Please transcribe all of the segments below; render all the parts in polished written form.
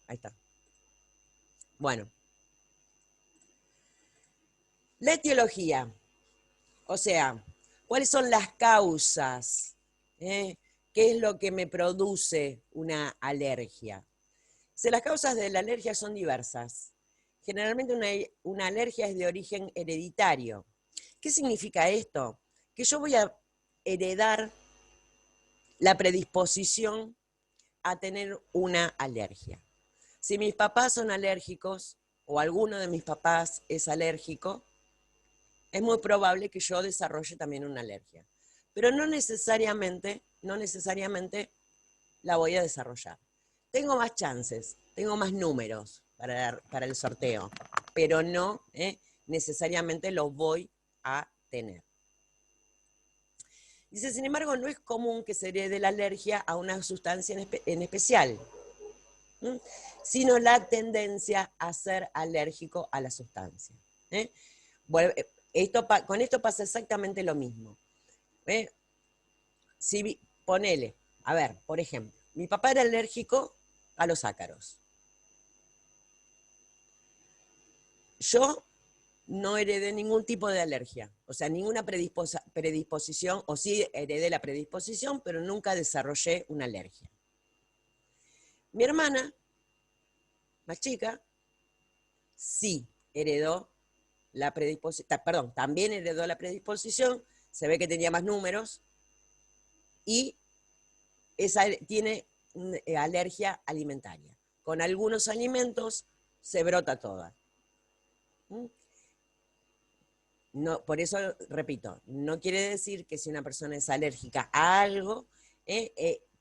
Ahí está. Bueno, la etiología, o sea, ¿cuáles son las causas? ¿Eh? ¿Qué es lo que me produce una alergia? Las causas de la alergia son diversas. Generalmente una alergia es de origen hereditario. ¿Qué significa esto? Que yo voy a heredar la predisposición a tener una alergia. Si mis papás son alérgicos o alguno de mis papás es alérgico, es muy probable que yo desarrolle también una alergia. Pero no necesariamente la voy a desarrollar. Tengo más chances, tengo más números para el sorteo, pero no necesariamente lo voy a tener. Dice, sin embargo, no es común que se herede la alergia a una sustancia en especial, sino la tendencia a ser alérgico a la sustancia. Bueno, con esto pasa exactamente lo mismo. Si ponele, a ver, por ejemplo, mi papá era alérgico a los ácaros. Yo no heredé ningún tipo de alergia, o sea, ninguna predisposición, o sí heredé la predisposición, pero nunca desarrollé una alergia. Mi hermana, más chica, sí heredó la predisposición, perdón, también heredó la predisposición, se ve que tenía más números y tiene alergia alimentaria. Con algunos alimentos se brota toda. No, por eso, repito, no quiere decir que si una persona es alérgica a algo,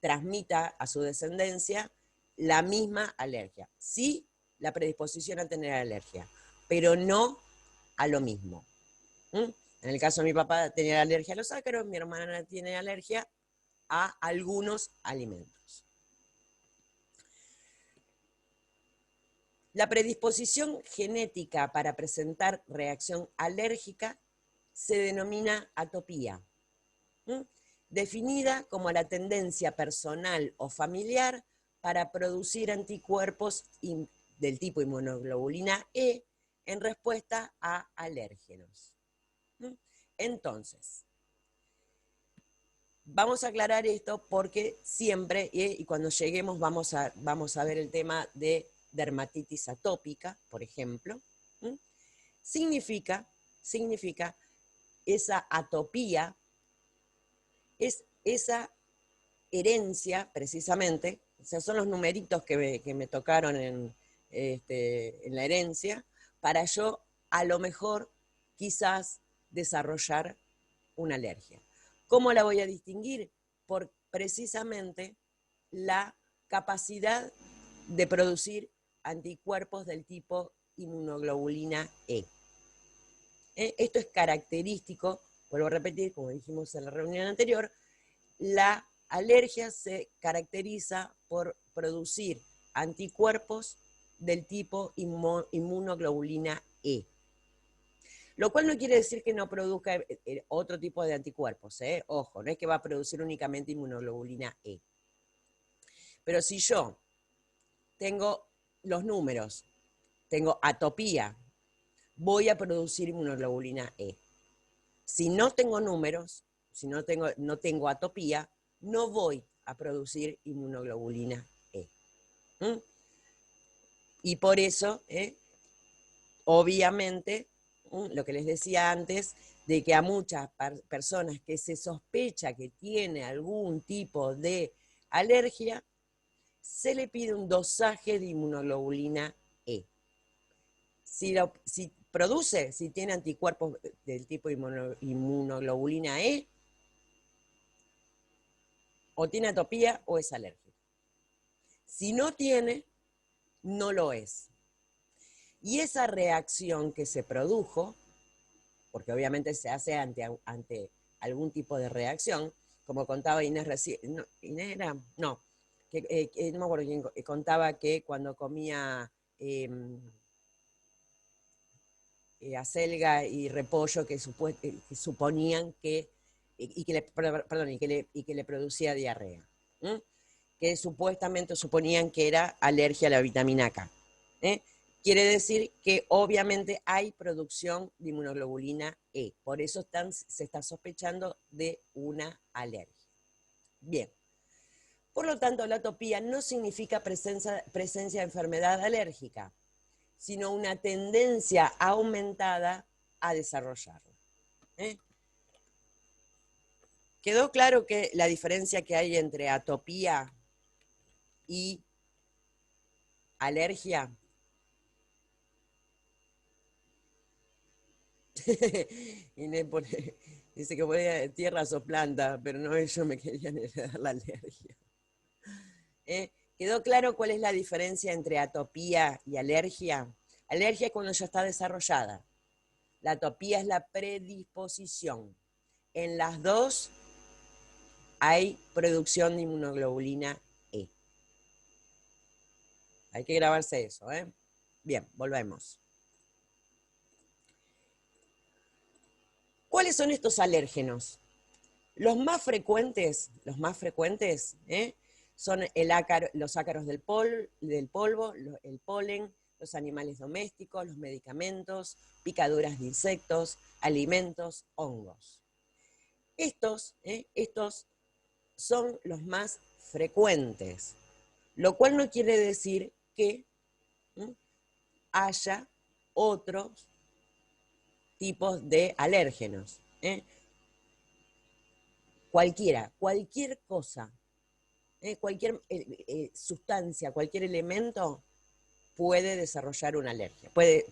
transmita a su descendencia la misma alergia. Sí, la predisposición a tener alergia, pero no a lo mismo. En el caso de mi papá tenía alergia a los ácaros, mi hermana tiene alergia a algunos alimentos. La predisposición genética para presentar reacción alérgica se denomina atopía, definida como la tendencia personal o familiar para producir anticuerpos del tipo inmunoglobulina E en respuesta a alérgenos. Entonces, vamos a aclarar esto porque siempre, y cuando lleguemos vamos a ver el tema de dermatitis atópica, por ejemplo, significa esa atopía, es esa herencia, precisamente, o sea, son los numeritos que me tocaron en la herencia, para yo, a lo mejor, quizás desarrollar una alergia. ¿Cómo la voy a distinguir? Por precisamente la capacidad de producir anticuerpos del tipo inmunoglobulina E. Esto es característico, vuelvo a repetir, como dijimos en la reunión anterior, la alergia se caracteriza por producir anticuerpos del tipo inmunoglobulina E. Lo cual no quiere decir que no produzca otro tipo de anticuerpos, ojo, no es que va a producir únicamente inmunoglobulina E. Pero si yo tengo los números, tengo atopía, voy a producir inmunoglobulina E. Si no tengo números, si no tengo atopía, no voy a producir inmunoglobulina E. Y por eso, obviamente, lo que les decía antes, de que a muchas personas que se sospecha que tiene algún tipo de alergia, se le pide un dosaje de inmunoglobulina E. Si produce, si tiene anticuerpos del tipo inmunoglobulina E, o tiene atopía o es alérgico. Si no tiene, no lo es. Y esa reacción que se produjo, porque obviamente se hace ante algún tipo de reacción, como contaba Inés recién, no, Inés era, no, no me acuerdo quién contaba que cuando comía acelga y repollo que suponían que, y que le producía diarrea. que supuestamente suponían que era alergia a la vitamina K. Quiere decir que obviamente hay producción de inmunoglobulina E, por eso se está sospechando de una alergia. Bien, por lo tanto la atopía no significa presencia de enfermedad alérgica, sino una tendencia aumentada a desarrollarlo. ¿Quedó claro que la diferencia que hay entre atopía y alergia? Inés dice que pone tierras o plantas, pero no, ellos me querían heredar la alergia. ¿Quedó claro cuál es la diferencia entre atopía y alergia? Alergia es cuando ya está desarrollada. La atopía es la predisposición. En las dos hay producción de inmunoglobulina E. Hay que grabarse eso, ¿eh? Bien, volvemos. ¿Cuáles son estos alérgenos? Los más frecuentes, son los ácaros del polvo, el polen, los animales domésticos, los medicamentos, picaduras de insectos, alimentos, hongos. Estos son los más frecuentes, lo cual no quiere decir que haya otros tipos de alérgenos. Cualquier cosa, cualquier sustancia, cualquier elemento puede desarrollar una alergia, puede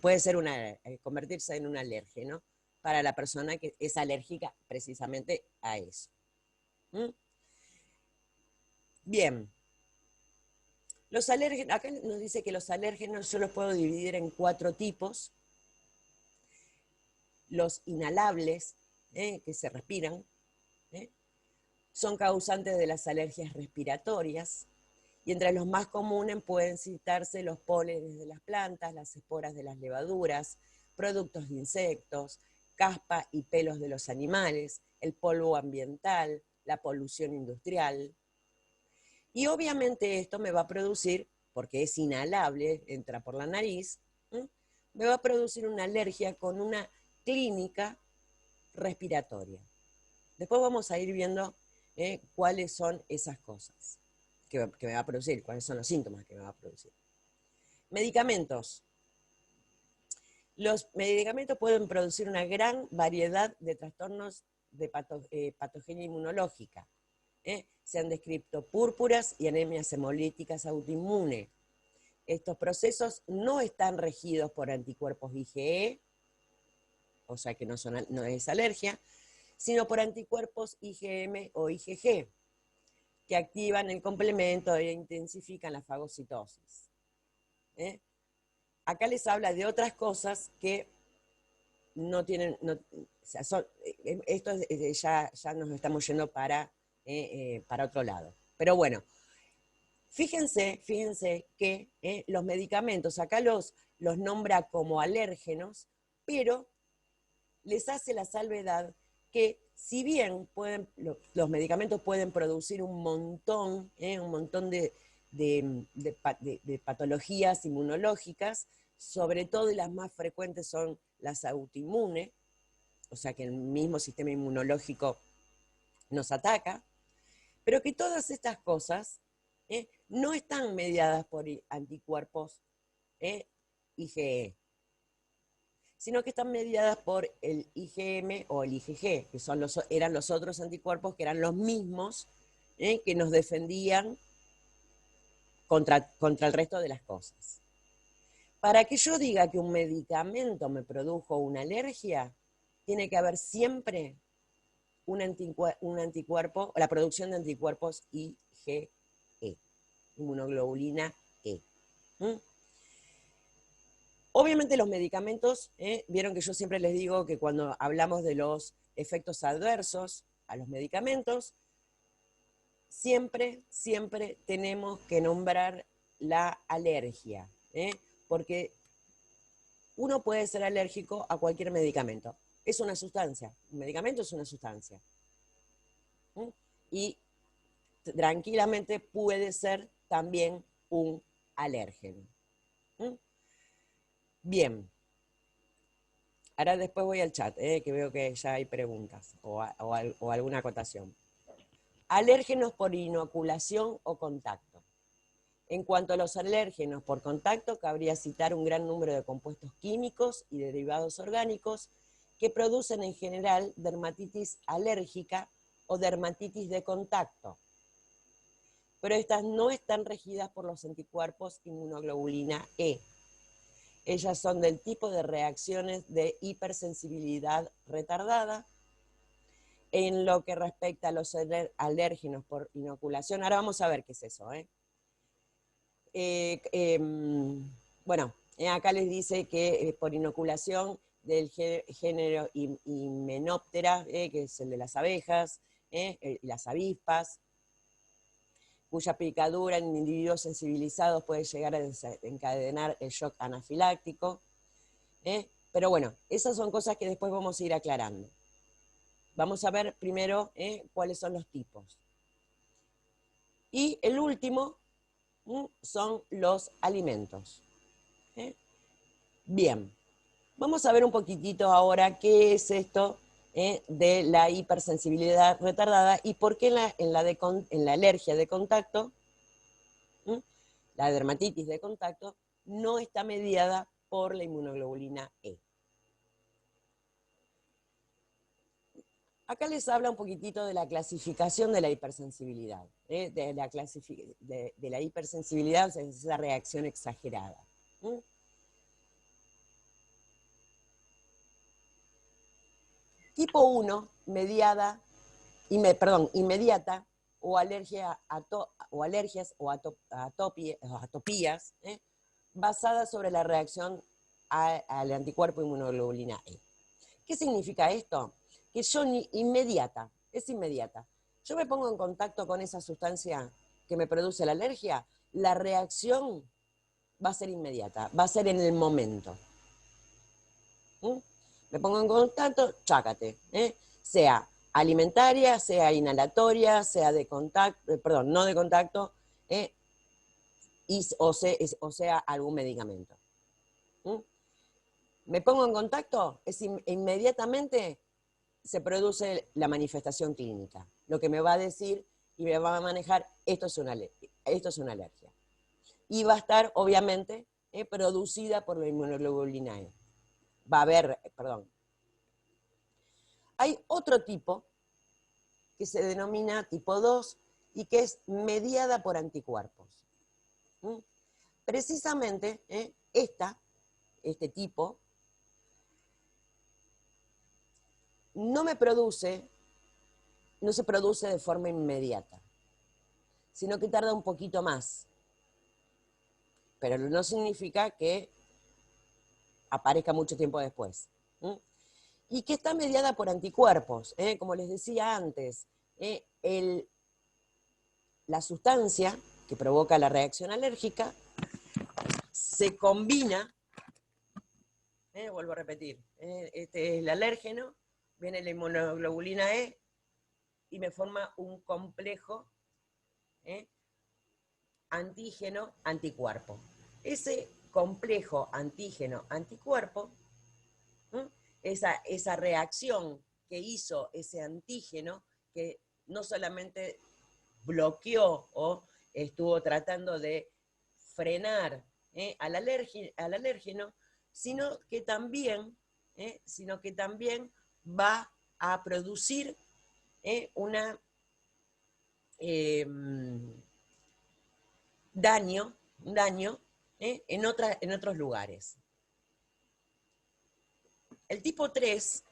convertirse en un alérgeno para la persona que es alérgica precisamente a eso. Bien, los alérgenos, acá nos dice que los alérgenos yo los puedo dividir en 4 tipos. Los inhalables, que se respiran, son causantes de las alergias respiratorias, y entre los más comunes pueden citarse los pólenes de las plantas, las esporas de las levaduras, productos de insectos, caspa y pelos de los animales, el polvo ambiental, la polución industrial. Y obviamente esto me va a producir, porque es inhalable, entra por la nariz, me va a producir una alergia con una clínica respiratoria. Después vamos a ir viendo cuáles son esas cosas que me va a producir, cuáles son los síntomas que me va a producir. Medicamentos. Los medicamentos pueden producir una gran variedad de trastornos de patogenia inmunológica. Se han descrito púrpuras y anemias hemolíticas autoinmunes. Estos procesos no están regidos por anticuerpos IgE, o sea que no es alergia, sino por anticuerpos IgM o IgG, que activan el complemento e intensifican la fagocitosis. Acá les habla de otras cosas que no tienen, esto ya nos estamos yendo para otro lado. Pero bueno, fíjense que los medicamentos, acá los nombra como alérgenos, pero les hace la salvedad que si bien los medicamentos pueden producir un montón de patologías inmunológicas, sobre todo y las más frecuentes son las autoinmunes, o sea que el mismo sistema inmunológico nos ataca, pero que todas estas cosas no están mediadas por anticuerpos IgE, sino que están mediadas por el IgM o el IgG, que eran los otros anticuerpos que eran los mismos que nos defendían contra el resto de las cosas. Para que yo diga que un medicamento me produjo una alergia, tiene que haber siempre un anticuerpo, la producción de anticuerpos IgE, inmunoglobulina E. Obviamente los medicamentos, vieron que yo siempre les digo que cuando hablamos de los efectos adversos a los medicamentos, siempre tenemos que nombrar la alergia, porque uno puede ser alérgico a cualquier medicamento. Es una sustancia, un medicamento es una sustancia. Y tranquilamente puede ser también un alérgeno. ¿Mm? Bien. Ahora después voy al chat, que veo que ya hay preguntas o alguna acotación. Alérgenos por inoculación o contacto. En cuanto a los alérgenos por contacto, cabría citar un gran número de compuestos químicos y derivados orgánicos que producen en general dermatitis alérgica o dermatitis de contacto, pero estas no están regidas por los anticuerpos inmunoglobulina E. Ellas son del tipo de reacciones de hipersensibilidad retardada. En lo que respecta a los alérgenos por inoculación, ahora vamos a ver qué es eso. Bueno, acá les dice que por inoculación del género Hymenoptera, que es el de las abejas, y las avispas, cuya picadura en individuos sensibilizados puede llegar a desencadenar el shock anafiláctico. Pero bueno, esas son cosas que después vamos a ir aclarando. Vamos a ver primero cuáles son los tipos. Y el último son los alimentos. Bien, vamos a ver un poquitito ahora qué es esto de la hipersensibilidad retardada y por qué en la alergia de contacto, la dermatitis de contacto, no está mediada por la inmunoglobulina E. Acá les habla un poquitito de la clasificación de la hipersensibilidad. De la hipersensibilidad, o sea, es esa reacción exagerada. Tipo 1, inmediata, o alergias o atopías, basadas sobre la reacción al anticuerpo inmunoglobulina E. ¿Qué significa esto? Que es inmediata. Yo me pongo en contacto con esa sustancia que me produce la alergia, la reacción va a ser inmediata, va a ser en el momento. Me pongo en contacto, chácate, sea alimentaria, sea inhalatoria, sea de contacto, no de contacto, o sea algún medicamento. Me pongo en contacto, inmediatamente se produce la manifestación clínica, lo que me va a decir y me va a manejar, esto es una alergia. Y va a estar, obviamente, producida por la inmunoglobulina E. Hay otro tipo que se denomina tipo 2 y que es mediada por anticuerpos. Precisamente este tipo no se produce de forma inmediata, sino que tarda un poquito más. Pero no significa que aparezca mucho tiempo después. Y que está mediada por anticuerpos, como les decía antes, la sustancia que provoca la reacción alérgica se combina, vuelvo a repetir, este es el alérgeno, viene la inmunoglobulina E y me forma un complejo antígeno-anticuerpo. Ese complejo antígeno-anticuerpo, esa reacción que hizo ese antígeno, que no solamente bloqueó o estuvo tratando de frenar al alérgeno, sino que también va a producir un daño en otros lugares. El tipo 3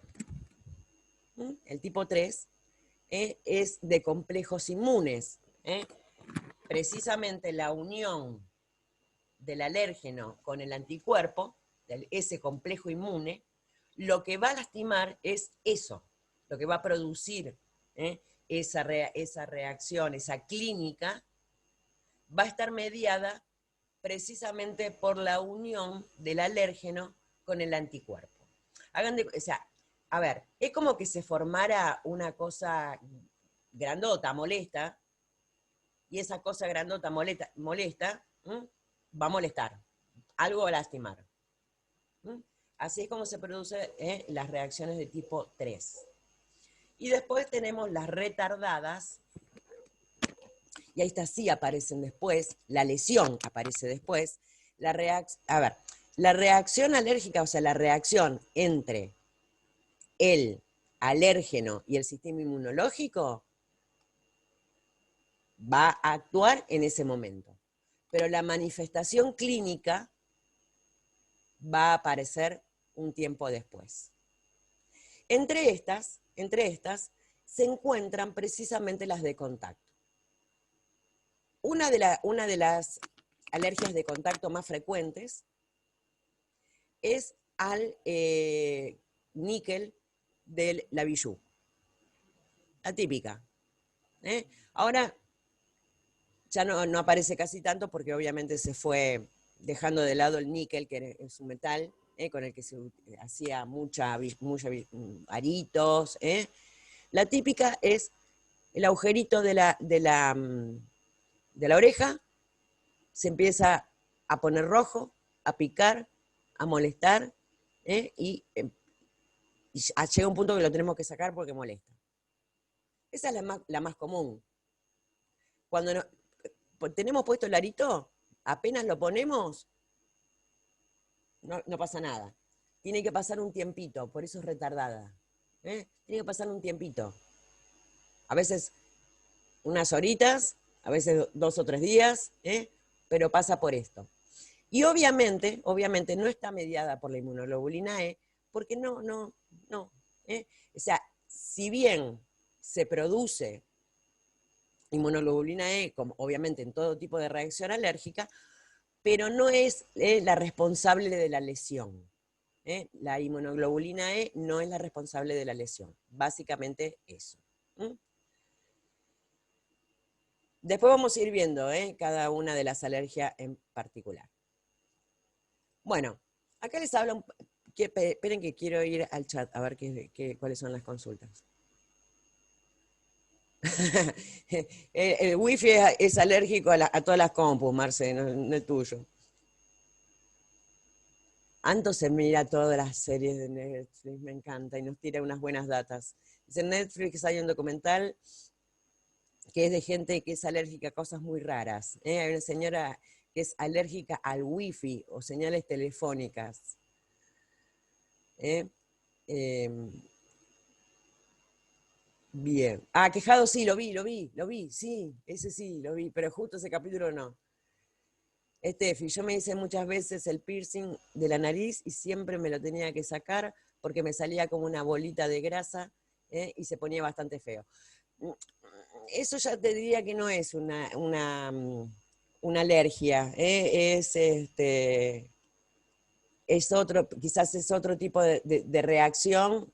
es de complejos inmunes. Precisamente la unión del alérgeno con el anticuerpo, ese complejo inmune, lo que va a lastimar es eso, lo que va a producir esa reacción, esa clínica, va a estar mediada precisamente por la unión del alérgeno con el anticuerpo. A ver, es como que se formara una cosa grandota, molesta, y esa cosa grandota molesta, va a molestar, algo va a lastimar. Así es como se producen las reacciones de tipo 3. Y después tenemos las retardadas, y estas sí aparecen después, la lesión aparece después. La reacción alérgica, o sea, la reacción entre el alérgeno y el sistema inmunológico va a actuar en ese momento. Pero la manifestación clínica va a aparecer un tiempo después. Entre estas se encuentran precisamente las de contacto. Una de las alergias de contacto más frecuentes es al níquel del Lavillou. La típica. Ahora ya no aparece casi tanto porque obviamente se fue dejando de lado el níquel, que es un metal, con el que se hacía mucha aritos. La típica es el agujerito de la oreja, se empieza a poner rojo, a picar, a molestar, y llega un punto que lo tenemos que sacar porque molesta. Esa es la más común. Cuando tenemos puesto el arito, apenas lo ponemos, no pasa nada. Tiene que pasar un tiempito, por eso es retardada. Tiene que pasar un tiempito. A veces unas horitas, a veces 2 o 3 días, pero pasa por esto. Y obviamente no está mediada por la inmunoglobulina E, porque no. O sea, si bien se produce inmunoglobulina E, como obviamente en todo tipo de reacción alérgica, pero no es la responsable de la lesión. La inmunoglobulina E no es la responsable de la lesión. Básicamente eso. Después vamos a ir viendo cada una de las alergias en particular. Bueno, acá les hablo, esperen que quiero ir al chat a ver cuáles son las consultas. El wifi es alérgico a todas las compus, Marce, no es tuyo. Anto se mira todas las series de Netflix, me encanta, y nos tira unas buenas datas. Dice, en Netflix hay un documental que es de gente que es alérgica a cosas muy raras. Hay una señora que es alérgica al wifi o señales telefónicas. Bien. Quejado sí, lo vi, sí, ese sí, lo vi, pero justo ese capítulo no. Estefi, yo me hice muchas veces el piercing de la nariz y siempre me lo tenía que sacar porque me salía como una bolita de grasa y se ponía bastante feo. Eso ya te diría que no es una alergia, quizás es otro tipo de reacción,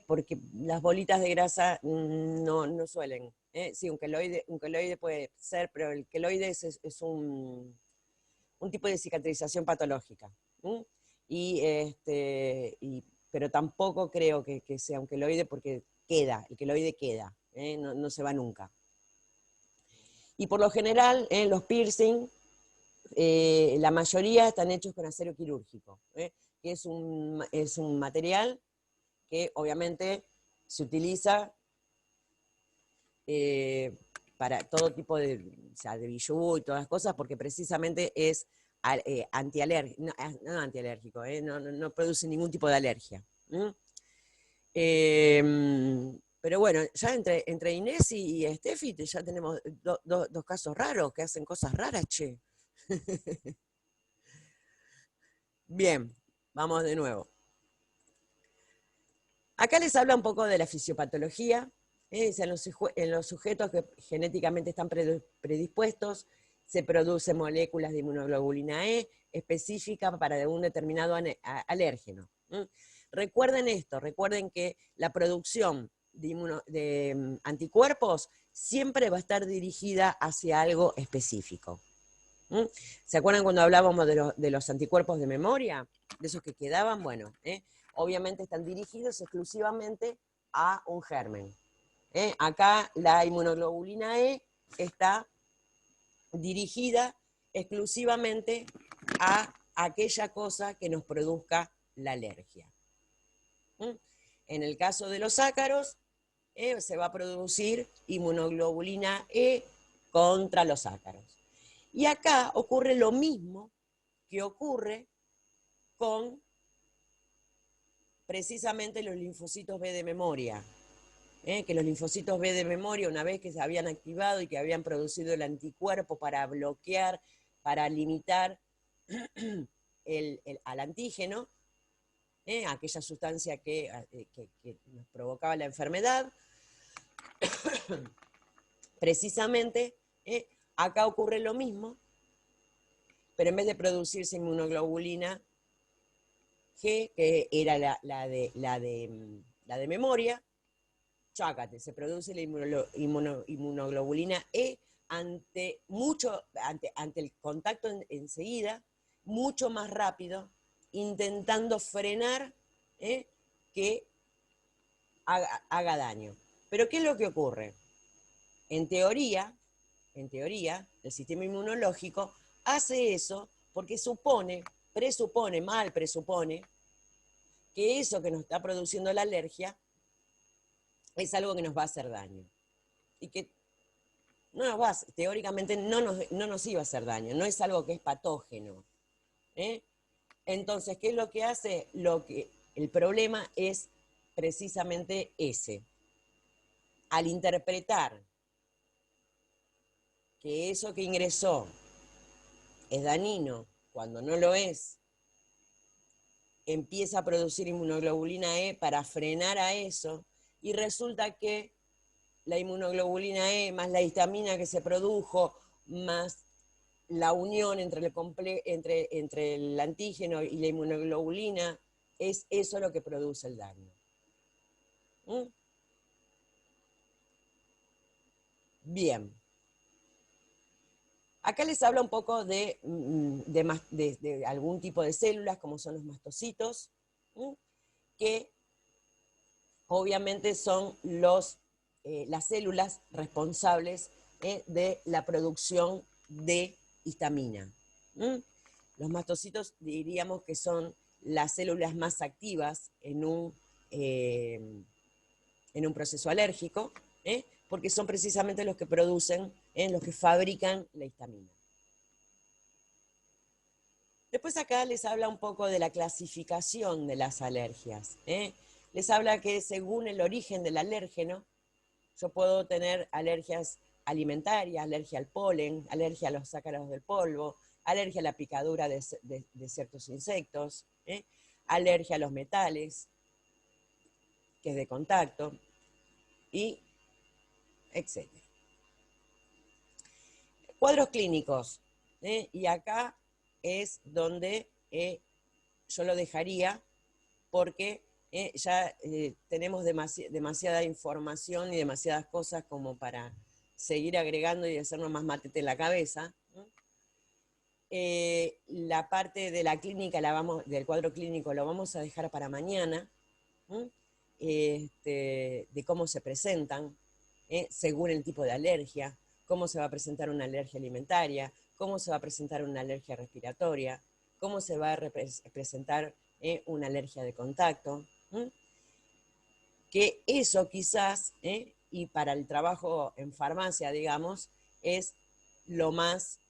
porque las bolitas de grasa no suelen. Sí, un queloide puede ser, pero el queloide es un tipo de cicatrización patológica. Pero tampoco creo que sea un queloide porque el queloide queda, no se va nunca. Y por lo general, los piercing, la mayoría están hechos con acero quirúrgico, que es un material que obviamente se utiliza para todo tipo de bijú y todas las cosas, porque precisamente es antialérgico, no antialérgico, no produce ningún tipo de alergia. Pero bueno, ya entre Inés y Steffi ya tenemos dos casos raros que hacen cosas raras, che. Bien, vamos de nuevo. Acá les habla un poco de la fisiopatología. En los sujetos que genéticamente están predispuestos, se producen moléculas de inmunoglobulina E específica para un determinado alérgeno. Recuerden que la producción de anticuerpos siempre va a estar dirigida hacia algo específico. ¿Se acuerdan cuando hablábamos de los anticuerpos de memoria? De esos que quedaban, bueno, obviamente están dirigidos exclusivamente a un germen. Acá la inmunoglobulina E está dirigida exclusivamente a aquella cosa que nos produzca la alergia. En el caso de los ácaros, se va a producir inmunoglobulina E contra los ácaros. Y acá ocurre lo mismo que ocurre con precisamente los linfocitos B de memoria. Que los linfocitos B de memoria, una vez que se habían activado y que habían producido el anticuerpo para bloquear, para limitar al antígeno, aquella sustancia que nos provocaba la enfermedad, precisamente acá ocurre lo mismo, pero en vez de producirse inmunoglobulina G, que era la de memoria, chácate, se produce la inmunoglobulina E ante el contacto enseguida, mucho más rápido, intentando frenar que haga daño. Pero ¿qué es lo que ocurre? En teoría, el sistema inmunológico hace eso porque mal presupone, que eso que nos está produciendo la alergia es algo que nos va a hacer daño. Y que teóricamente no nos iba a hacer daño, no es algo que es patógeno. Entonces, ¿qué es lo que hace? El problema es precisamente ese. Al interpretar que eso que ingresó es dañino cuando no lo es, empieza a producir inmunoglobulina E para frenar a eso, y resulta que la inmunoglobulina E más la histamina que se produjo, más la unión entre el antígeno y la inmunoglobulina, es eso lo que produce el daño. Bien. Acá les habla un poco de algún tipo de células, como son los mastocitos, que obviamente son las células responsables de la producción de histamina. Los mastocitos diríamos que son las células más activas en un proceso alérgico, porque son precisamente los que producen, los que fabrican la histamina. Después acá les habla un poco de la clasificación de las alergias. Les habla que según el origen del alérgeno, yo puedo tener alergias alimentarias, alergia al polen, alergia a los ácaros del polvo, alergia a la picadura de ciertos insectos, alergia a los metales, que es de contacto, y etc. Cuadros clínicos, y acá es donde yo lo dejaría, porque ya tenemos demasiada información y demasiadas cosas como para seguir agregando y hacernos más matete en la cabeza. La parte de la clínica, del cuadro clínico, lo vamos a dejar para mañana, de cómo se presentan, según el tipo de alergia, cómo se va a presentar una alergia alimentaria, cómo se va a presentar una alergia respiratoria, cómo se va a presentar una alergia de contacto. Que eso quizás, y para el trabajo en farmacia, digamos, es lo más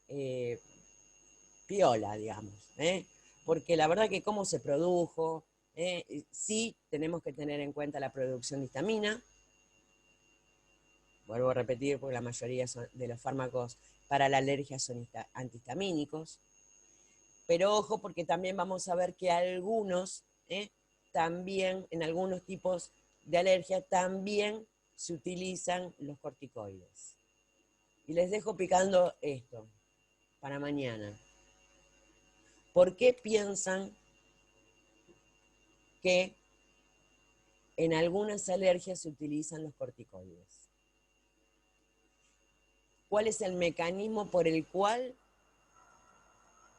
piola, digamos, porque la verdad que cómo se produjo, sí tenemos que tener en cuenta la producción de histamina. Vuelvo a repetir, porque la mayoría de los fármacos para la alergia son antihistamínicos. Pero ojo, porque también vamos a ver que algunos, también en algunos tipos de alergia, también se utilizan los corticoides. Y les dejo picando esto para mañana. ¿Por qué piensan que en algunas alergias se utilizan los corticoides? ¿Cuál es el mecanismo por el cual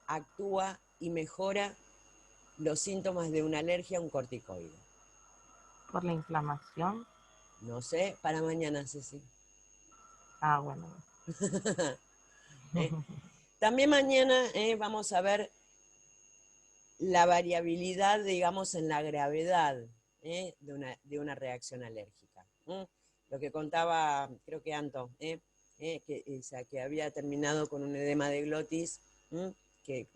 actúa y mejora los síntomas de una alergia a un corticoide? Por la inflamación. No sé, para mañana, Ceci. Ah, bueno. También mañana vamos a ver la variabilidad, digamos, en la gravedad de una reacción alérgica. Lo que contaba, creo que Anto, que había terminado con un edema de glotis, que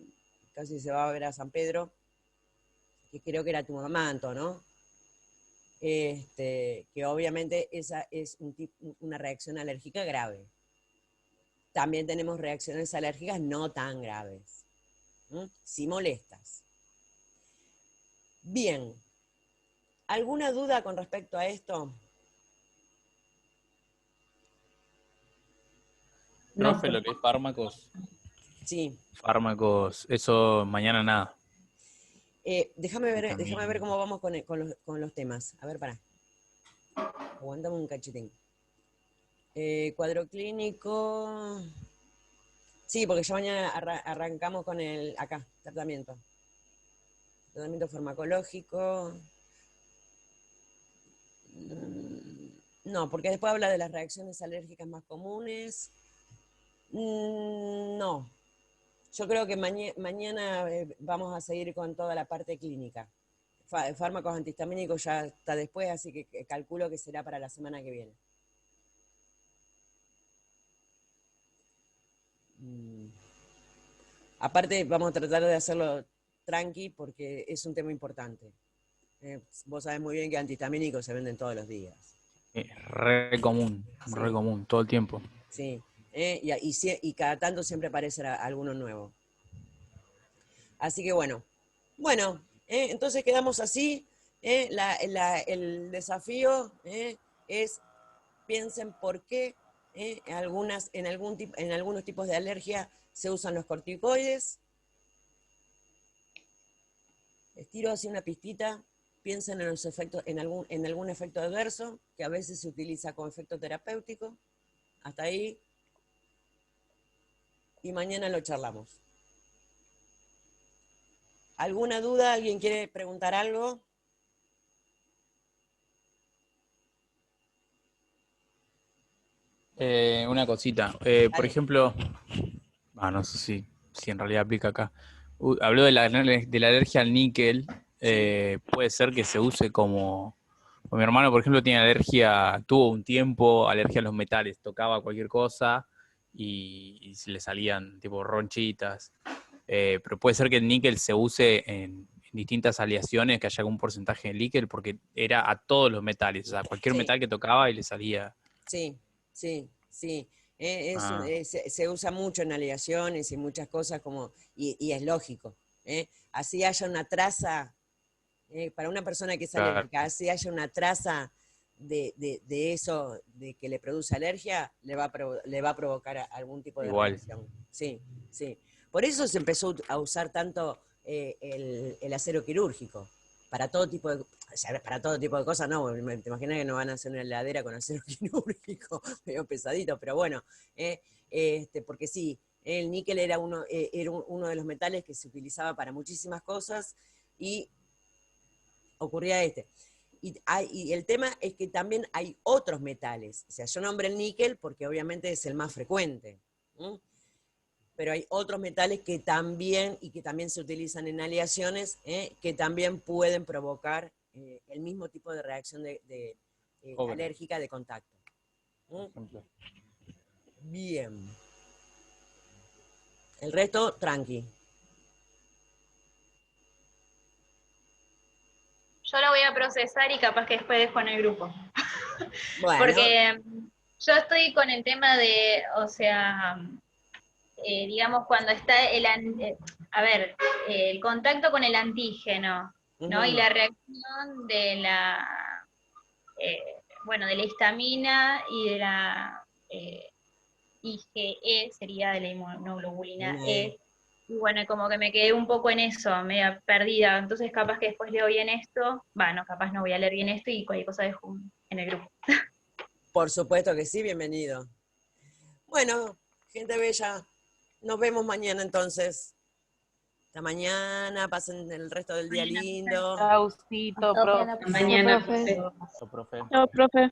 casi se va a ver a San Pedro, que creo que era tu mamá, Anto, ¿no? Que obviamente esa es una reacción alérgica grave. También tenemos reacciones alérgicas no tan graves, sí molestas. Bien, ¿alguna duda con respecto a esto? Profe, lo que es fármacos. Sí. Fármacos, eso mañana nada. Déjame ver cómo vamos con los temas. A ver, pará. Aguantame un cachitín. Cuadro clínico. Sí, porque ya mañana arrancamos con acá, tratamiento. Tratamiento farmacológico. No, porque después habla de las reacciones alérgicas más comunes. No. Yo creo que mañana vamos a seguir con toda la parte clínica. Fármacos antihistamínicos ya está después, así que calculo que será para la semana que viene. Aparte, vamos a tratar de hacerlo tranqui porque es un tema importante. Vos sabés muy bien que antihistamínicos se venden todos los días. Re común, sí. Re común, todo el tiempo. Sí, y cada tanto siempre aparece alguno nuevo. Así que bueno, entonces quedamos así. El desafío es piensen por qué en algunos tipos de alergia se usan los corticoides. Les tiro así una pistita, piensen en los efectos, en algún efecto adverso, que a veces se utiliza como efecto terapéutico. Hasta ahí. Y mañana lo charlamos. ¿Alguna duda? ¿Alguien quiere preguntar algo? Una cosita. Por ejemplo, no sé si en realidad aplica acá. Habló de la alergia al níquel. Puede ser que se use como... Mi hermano, por ejemplo, tiene tuvo un tiempo alergia a los metales. Tocaba cualquier cosa y se le salían tipo ronchitas. Pero puede ser que el níquel se use en distintas aleaciones, que haya algún porcentaje de níquel, porque era a todos los metales. O sea, cualquier metal que tocaba y le salía... Sí. Se usa mucho en aleaciones y muchas cosas y es lógico. Así haya una traza, para una persona que es alérgica, así haya una traza de eso, de que le produce alergia, le va a provocar algún tipo de reacción. Sí. Por eso se empezó a usar tanto el acero quirúrgico. Para todo tipo de cosas, no, te imaginas que no van a hacer una heladera con acero quirúrgico, medio pesadito, pero bueno, porque sí, el níquel era uno de los metales que se utilizaba para muchísimas cosas y ocurría y el tema es que también hay otros metales, o sea, yo nombré el níquel porque obviamente es el más frecuente, pero hay otros metales que también se utilizan en aleaciones, que también pueden provocar el mismo tipo de reacción alérgica de contacto. Bien. El resto, tranqui. Yo la voy a procesar y capaz que después dejo en el grupo. Bueno. Porque yo estoy con el tema de, o sea, digamos, cuando está el contacto con el antígeno, ¿no? Y la reacción de de la histamina y de la IgE, sería de la inmunoglobulina E. Y bueno, como que me quedé un poco en eso, media perdida. Entonces capaz que después leo bien esto, capaz no voy a leer bien esto y cualquier cosa dejo en el grupo. Por supuesto que sí, bienvenido. Bueno, gente bella, nos vemos mañana entonces. Hasta mañana, pasen el resto del día lindo. Chausito, profe. Mañana, profe. Profe. Chao, profe.